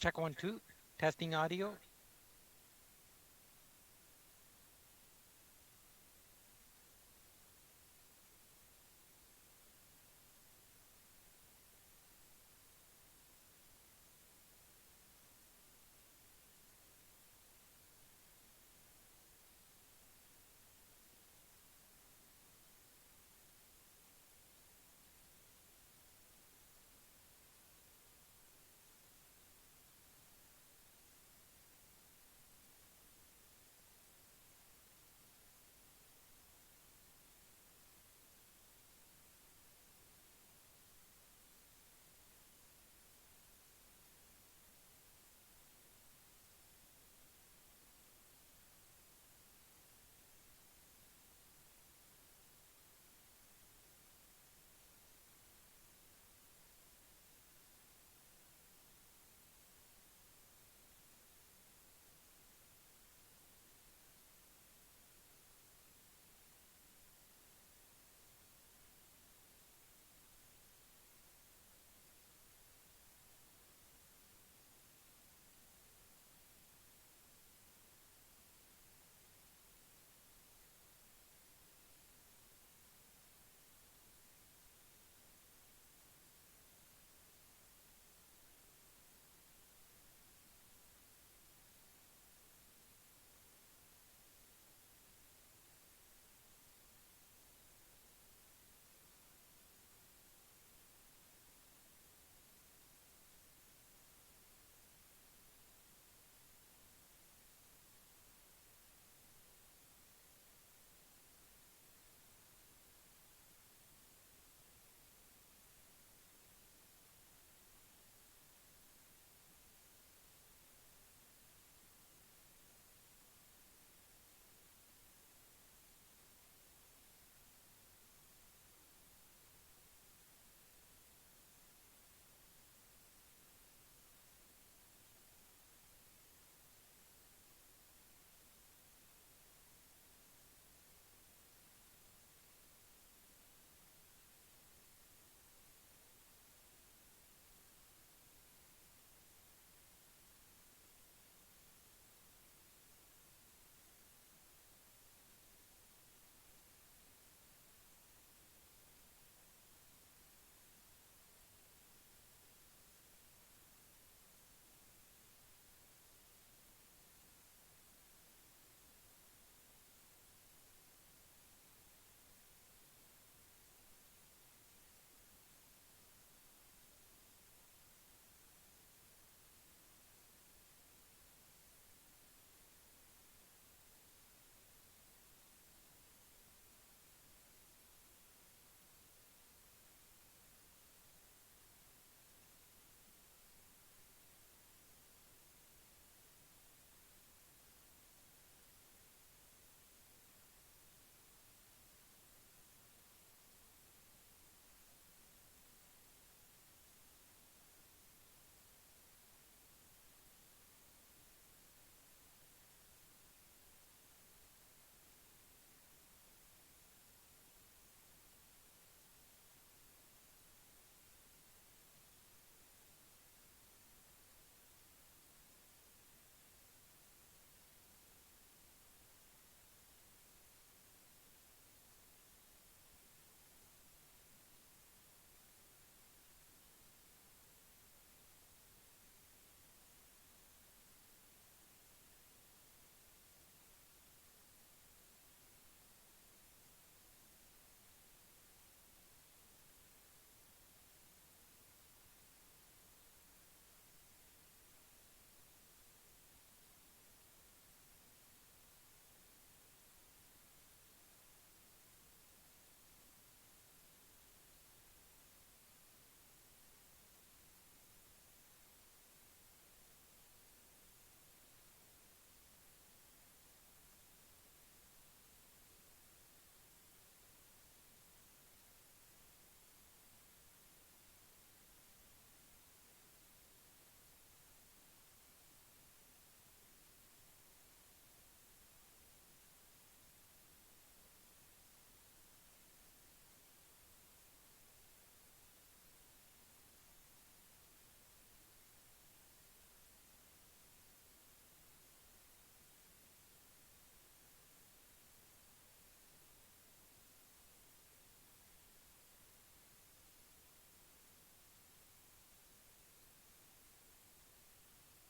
Check one, two. Testing audio.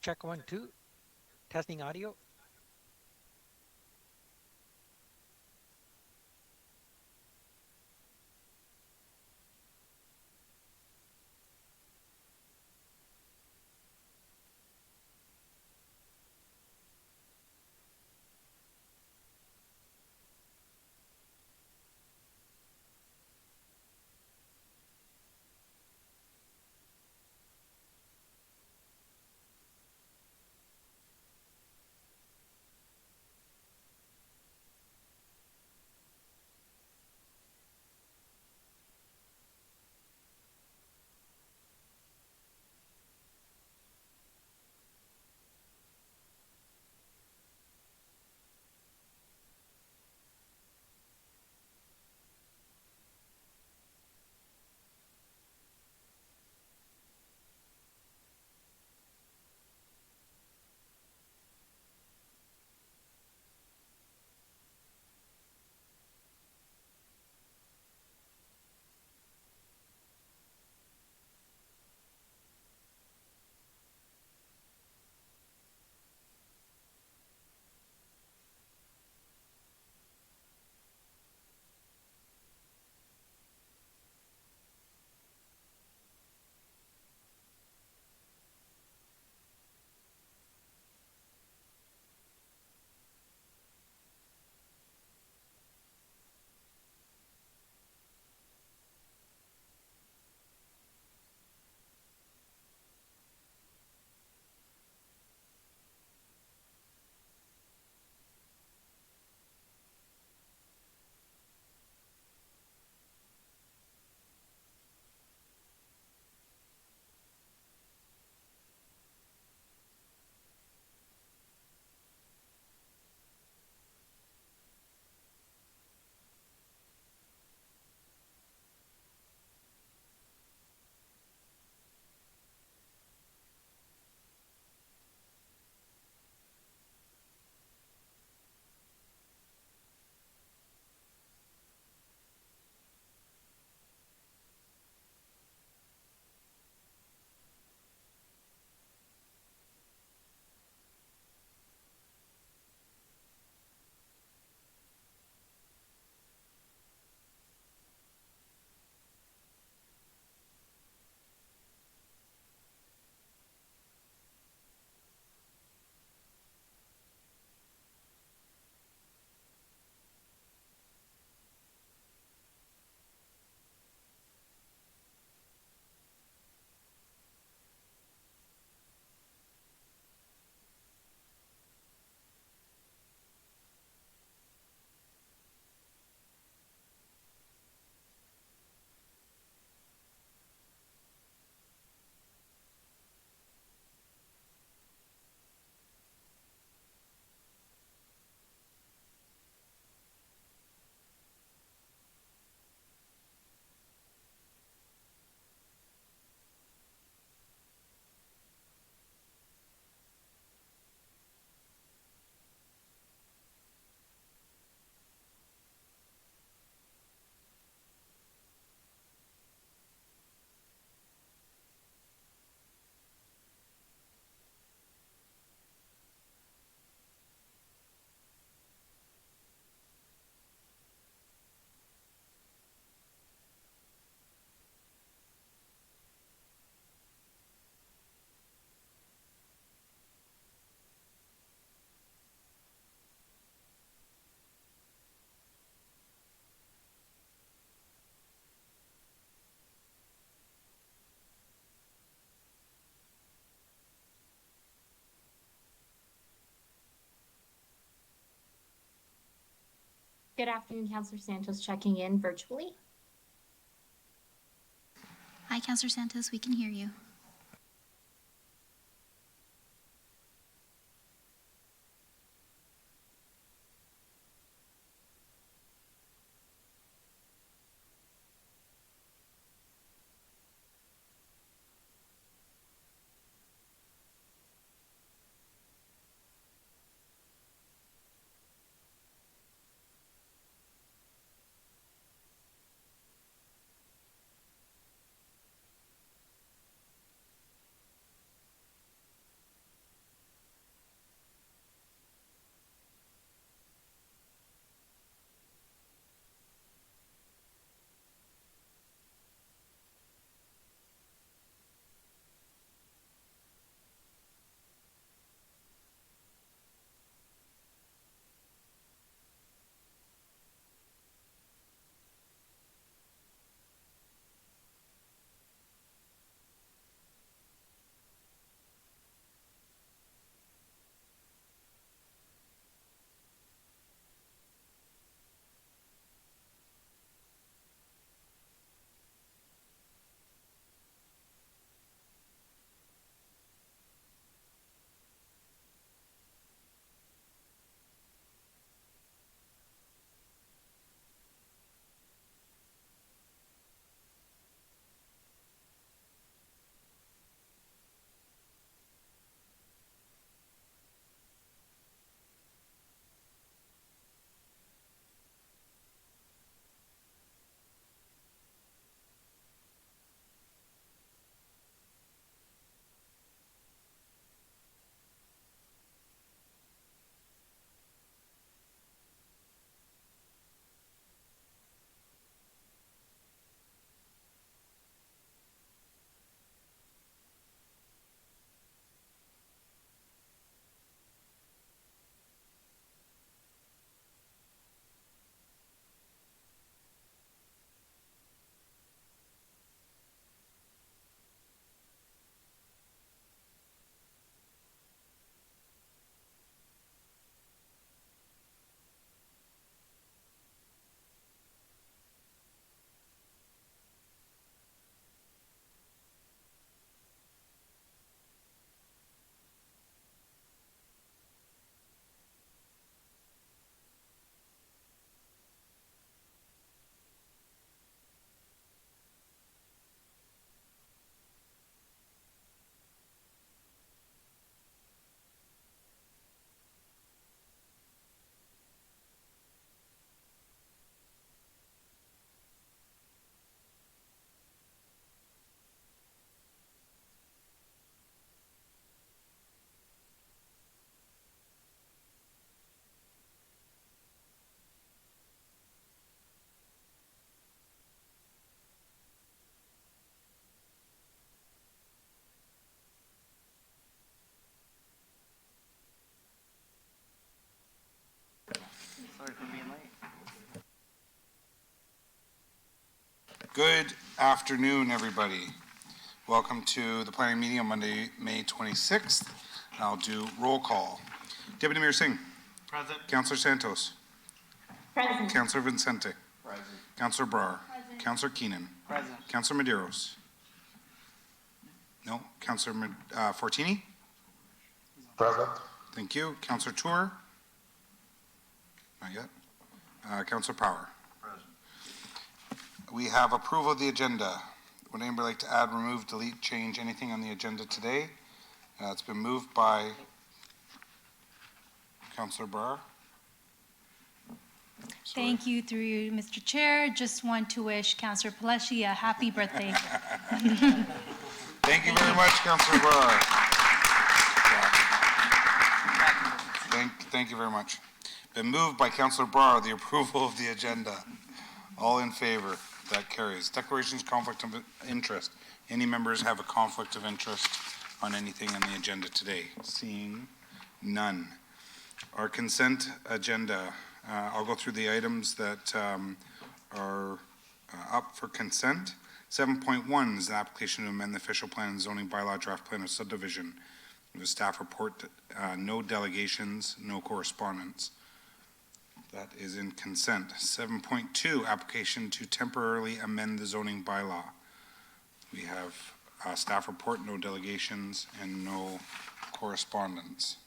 Check 1, 2. Testing audio. Good afternoon, Councillor Santos checking in virtually. Hi, Councillor Santos, we can hear you. Good afternoon, everybody. Welcome to the planning meeting on Monday, May 26th. I'll do roll call. Deputy Mayor Singh. Present. Councillor Santos. Present. Councillor Vincente. Present. Councillor Brar. Present. Councillor Keenan. Present. Councillor Medeiros. No. Councillor Fortini. Present. Thank you. Councillor Tour. Not yet. Councillor Power. Present. We have approval of the agenda. Would anybody like to add, remove, delete, change anything on the agenda today? It's been moved by Councillor Brar. Sorry. Thank you through you, Mr. Chair. Just want to wish Councillor Paleshi a happy birthday. Thank you very much, Councillor Brar. Thank you very much. Been moved by Councillor Brar, the approval of the agenda. All in favor? That carries. Declarations, conflict of interest. Any members have a conflict of interest on anything on the agenda today? Seeing none. Our consent agenda, I'll go through the items that are up for consent. 7.1 is the application to amend the official plan and zoning bylaw draft plan of subdivision. The staff report, no delegations, no correspondence. That is in consent. 7.2, application to temporarily amend the zoning bylaw. We have staff report, no delegations, and no correspondence.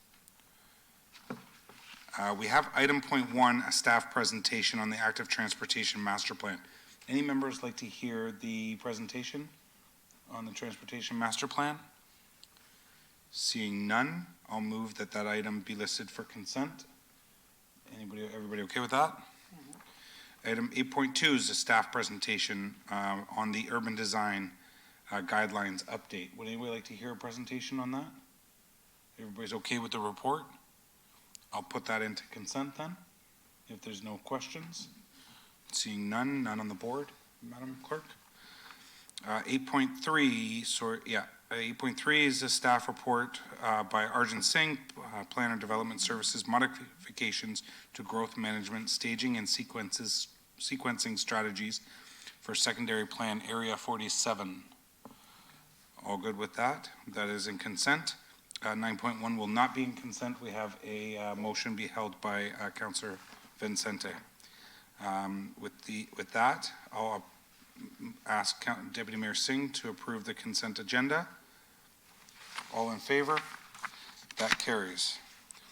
We have item .1, a staff presentation on the active transportation master plan. Any members like to hear the presentation on the transportation master plan? Seeing none, I'll move that that item be listed for consent. Everybody okay with that? Item 8.2 is a staff presentation on the urban design guidelines update. Would anybody like to hear a presentation on that? Everybody's okay with the report? I'll put that into consent then, if there's no questions. Seeing none on the board, Madam Clerk. 8.3 is a staff report by Arjun Singh, Planner Development Services, modifications to growth management, staging and sequencing strategies for secondary plan area 47. All good with that? That is in consent. 9.1 will not be in consent. We have a motion be held by Councillor Vincente. With that, I'll ask Deputy Mayor Singh to approve the consent agenda. All in favor? That carries.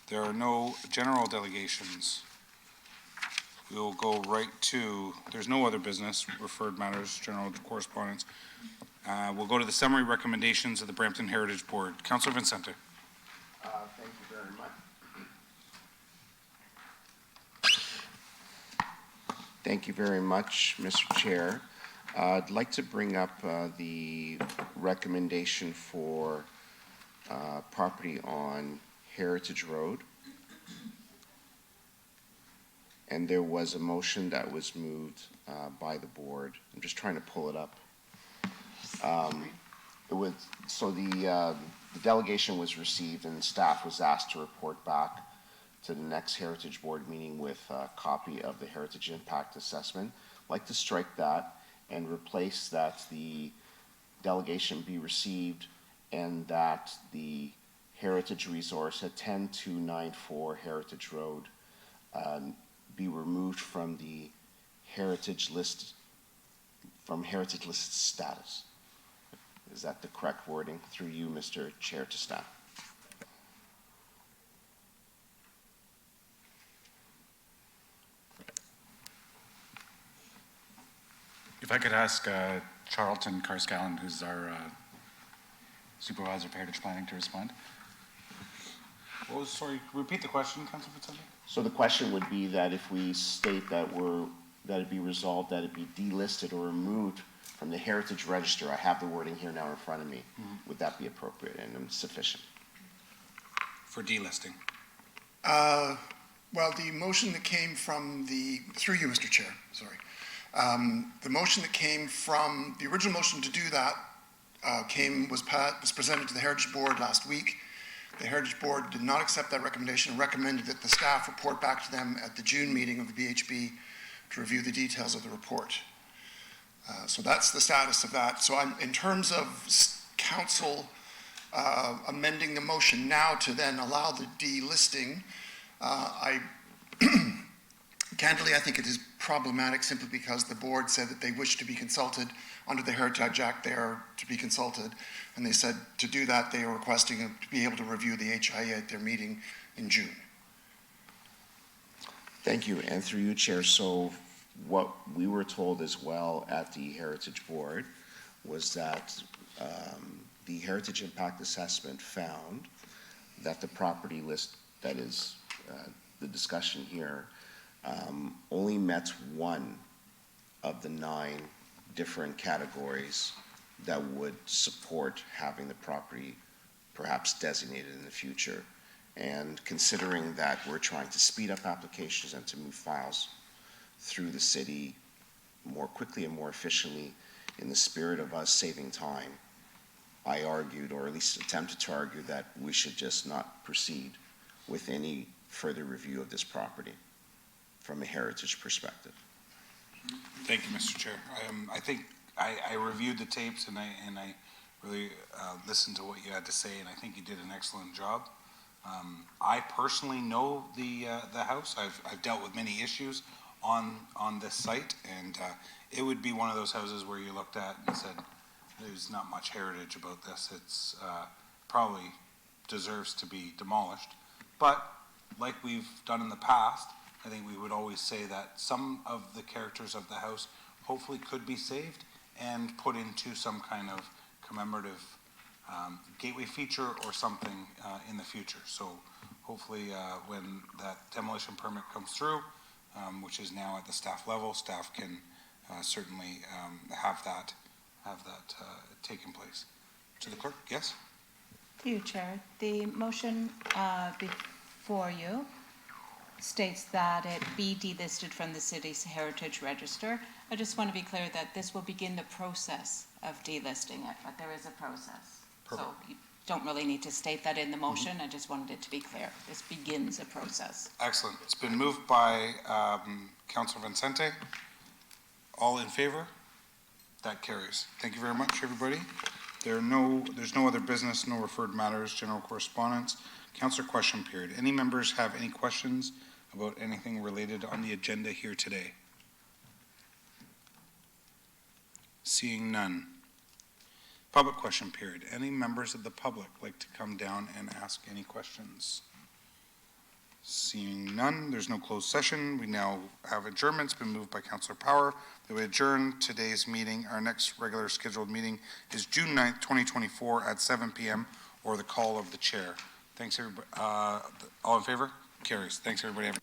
There are no general delegations. We will go right to, there's no other business, referred matters, general correspondence. We'll go to the summary recommendations of the Brampton Heritage Board. Councillor Vincente. Thank you very much. Thank you very much, Mr. Chair. I'd like to bring up the recommendation for property on Heritage Road. And there was a motion that was moved by the board. I'm just trying to pull it up. The delegation was received and staff was asked to report back to the next Heritage Board meeting with a copy of the Heritage Impact Assessment. I'd like to strike that and replace that the delegation be received and that the Heritage Resource at 10294 Heritage Road be removed from the Heritage List, from Heritage List status. Is that the correct wording? Through you, Mr. Chair, to staff. If I could ask Charlton Carscallan, who's our Supervisor of Heritage Planning, to respond. Sorry, repeat the question, Councillor Vincente. So the question would be that if we state that that it be resolved that it be delisted or removed from the Heritage Register, I have the wording here now in front of me. Would that be appropriate and sufficient? For delisting. Well, the motion that came from through you, Mr. Chair, sorry. The motion that came from, the original motion to do that was presented to the Heritage Board last week. The Heritage Board did not accept that recommendation and recommended that the staff report back to them at the June meeting of the BHB to review the details of the report. So that's the status of that. So in terms of council amending the motion now to then allow the delisting, candidly, I think it is problematic simply because the board said that they wish to be consulted under the Heritage Act. They are to be consulted, and they said to do that, they are requesting to be able to review the HIA at their meeting in June. Thank you, and through you, Chair. So what we were told as well at the Heritage Board was that the Heritage Impact Assessment found that the property list, that is the discussion here, only met one of the 9 different categories that would support having the property perhaps designated in the future. And considering that we're trying to speed up applications and to move files through the city more quickly and more efficiently in the spirit of us saving time, I argued, or at least attempted to argue, that we should just not proceed with any further review of this property from a heritage perspective. Thank you, Mr. Chair. I think I reviewed the tapes and I really listened to what you had to say, and I think you did an excellent job. I personally know the house. I've dealt with many issues on this site, and it would be one of those houses where you looked at and said, there's not much heritage about this. It's probably deserves to be demolished. But like we've done in the past, I think we would always say that some of the characters of the house hopefully could be saved and put into some kind of commemorative gateway feature or something in the future. So hopefully when that demolition permit comes through, which is now at the staff level, staff can certainly have that taken place. To the clerk, yes? Through you, Chair. The motion before you states that it be delisted from the city's heritage register. I just want to be clear that this will begin the process of delisting it, but there is a process. Perfect. So you don't really need to state that in the motion. I just wanted it to be clear. This begins a process. Excellent. It's been moved by Councilor Vincente. All in favor? That carries. Thank you very much, everybody. There's no other business, no referred matters, general correspondence. Councilor question period. Any members have any questions about anything related on the agenda here today? Seeing none. Public question period. Any members of the public like to come down and ask any questions? Seeing none, there's no closed session. We now have adjournment. It's been moved by Councilor Power that we adjourn today's meeting. Our next regular scheduled meeting is June 9th, 2024 at 7 p.m. or the call of the chair. Thanks, everybody. All in favor? Carries. Thanks, everybody.